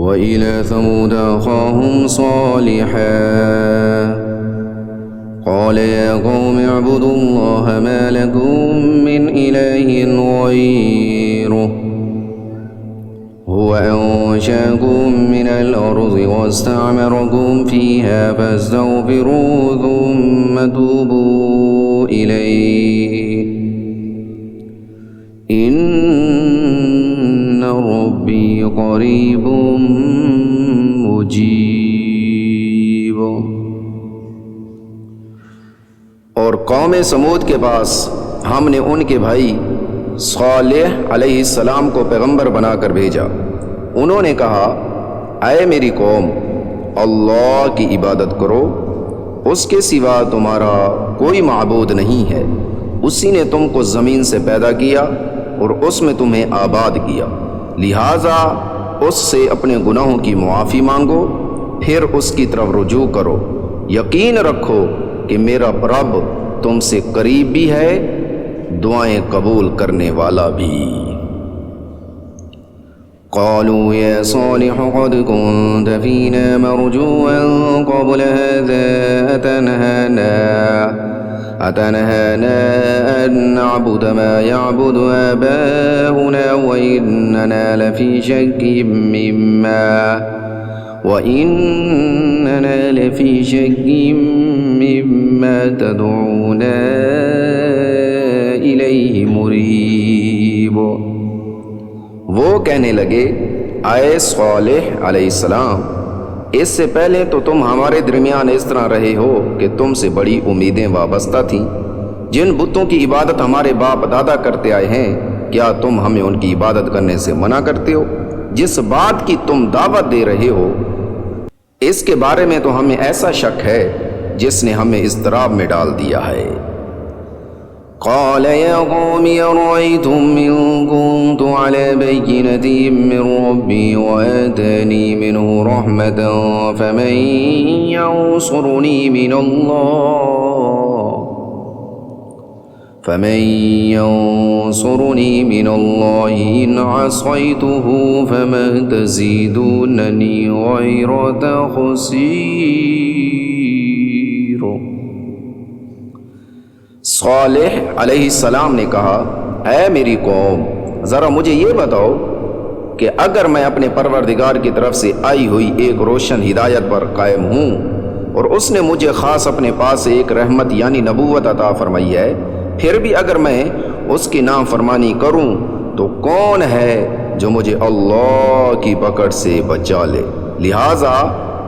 व इला समूद अखाहुम सालिहा क़ाल या क़ौम अअ्बुदुल्लाह मा लकुम मिन इलाहिन ग़ैरुहु हुवा अंशअकुम मिनल अर्ज़ि वस्तअमरकुम फ़ीहा फस्तग़फ़िरूहु थुम्मा तूबू इलैहि इन्ना रब्बी क़रीबुम मुजीब। और कौम समूद के पास हमने उनके भाई सालेह अलैहिस्सलाम को पैगंबर बनाकर भेजा। उन्होंने कहा, ऐ मेरी कौम, अल्लाह की इबादत करो, उसके सिवा तुम्हारा कोई माबूद नहीं है। उसी ने तुमको ज़मीन से पैदा किया और उसमें तुम्हें आबाद किया, लिहाजा उससे अपने गुनाहों की मुआफ़ी मांगो, फिर उसकी तरफ रुजू करो। यकीन रखो कि मेरा रब तुमसे करीब भी है, दुआएं कबूल करने वाला भी। क़ालू या सालिह क़द कुन्त फ़ीना मरजूअन क़ब्ल हाज़ा अतनहाना अन नअबुद मा यअबुदु आबाउना व इन्नना लफ़ी शक्किम मिम्मा तदऊना इलैहि मुरीब। वो कहने लगे, आए सालेह अलैहिस्सलाम, इससे पहले तो तुम हमारे दरमियान इस तरह रहे हो कि तुमसे बड़ी उम्मीदें वाबस्ता थीं। जिन बुतों की इबादत हमारे बाप दादा करते आए हैं, क्या तुम हमें उनकी इबादत करने से मना करते हो? जिस बात की तुम दावत दे रहे हो, इसके बारे में तो हमें ऐसा शक है जिसने हमें इज़्तिराब में डाल दिया है। क़ाल या क़ौमि अरअय्तुम इन कुन्तु अला बय्यिनतिन मिन रब्बी व आतानी मिन्हु रहमतन फमन यंसुरनी मिनल्लाहि इन असैतुहु फमा तज़ीदूननी ग़ैर तख़सीर। सालेह अलैहिस्सलाम ने कहा, ऐ मेरी कौम, ज़रा मुझे ये बताओ कि अगर मैं अपने परवरदिगार की तरफ से आई हुई एक रोशन हिदायत पर कायम हूँ और उसने मुझे ख़ास अपने पास से एक रहमत यानी नबूवत अता फरमाई है, फिर भी अगर मैं उसकी नाफरमानी करूँ तो कौन है जो मुझे अल्लाह की पकड़ से बचा ले? लिहाजा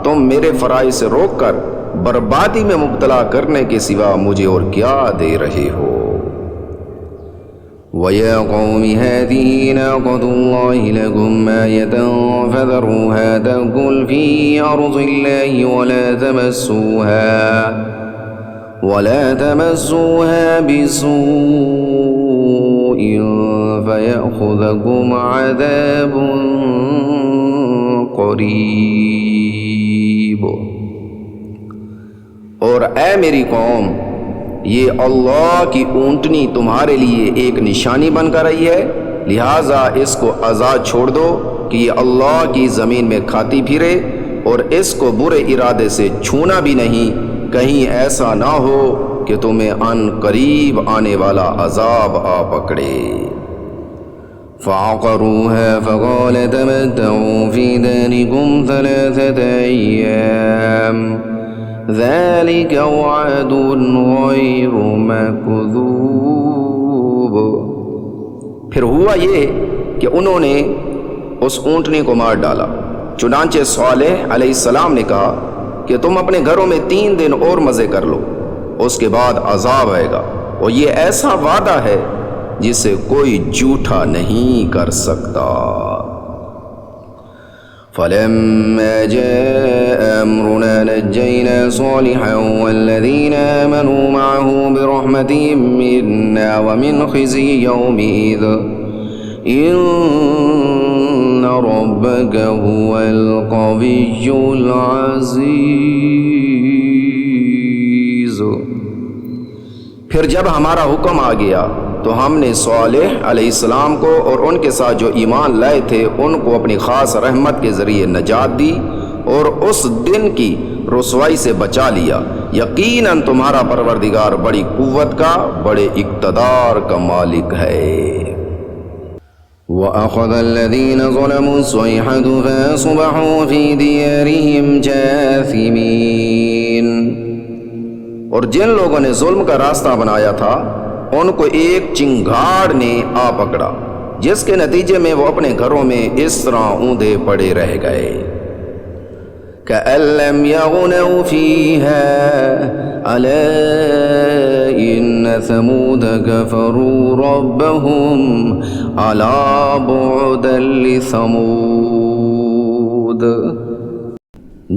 तुम मेरे फ़राइज़ से रोक कर बर्बादी में मुब्तला करने के सिवा मुझे और क्या दे रहे हो? वया कौमि हाज़िही नाक़तुल्लाहि लकुम आयतन फ़ज़रूहा तअकुल फ़ी अर्ज़िल्लाहि वला तमस्सूहा बिसूइन फ़यअख़ुज़कुम अज़ाबुन क़रीब। और ऐ मेरी कौम, ये अल्लाह की ऊँटनी तुम्हारे लिए एक निशानी बनकर आई है, लिहाजा इसको आज़ाद छोड़ दो कि ये अल्लाह की ज़मीन में खाती फिरे और इसको बुरे इरादे से छूना भी नहीं, कहीं ऐसा ना हो कि तुम्हें अन करीब आने वाला अजाब आ पकड़े। फ़अक़रूहा फ़क़ाल तमत्तऊ फ़ी दारिकुम थलाथत अय्याम ज़ालिक वअदुन ग़ैरु मकज़ूब। फिर हुआ ये कि उन्होंने उस ऊँटनी को मार डाला। चुनांचे सालेह अलैहिस्सलाम ने कहा कि तुम अपने घरों में 3 दिन और मज़े कर लो, उसके बाद अज़ाब आएगा, और ये ऐसा वादा है जिसे कोई झूठा नहीं कर सकता। फलम्मा जाअ अम्रुना नज्जयना सालिहन वल्लज़ीना आमनू मअहू बिरहमतिन मिन्ना व मिन ख़िज़्यि यौमिइज़ इन्न रब्बक हुवल क़विय्युल अज़ीज़। फिर जब हमारा हुक्म आ गया तो हमने सालेह अलैहिस्सलाम को और उनके साथ जो ईमान लाए थे उनको अपनी ख़ास रहमत के ज़रिए नजात दी और उस दिन की रुसवाई से बचा लिया। यकीनन तुम्हारा परवरदिगार बड़ी कुव्वत का, बड़े इक़्तिदार का मालिक है। वअख़ज़ल्लज़ीन ज़लमुस्सैहतु फ़अस्बहू फ़ी दियारिहिम जासिमीन। और जिन लोगों ने जुल्म का रास्ता बनाया था उनको एक चिंगाड़ ने आ पकड़ा, जिसके नतीजे में वो अपने घरों में इस तरह ऊंधे पड़े रह गए। कअल्लम यग़नऊ फ़ीहा अला इन्न समूद कफ़रू रब्बहुम अला बुअदन लिसमूद।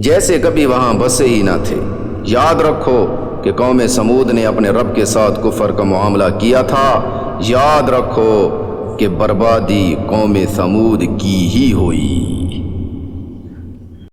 जैसे कभी वहाँ बसे ही ना थे। याद रखो कि कौम समूद ने अपने रब के साथ कुफर का मामला किया था। याद रखो कि बर्बादी कौम समूद की ही हुई।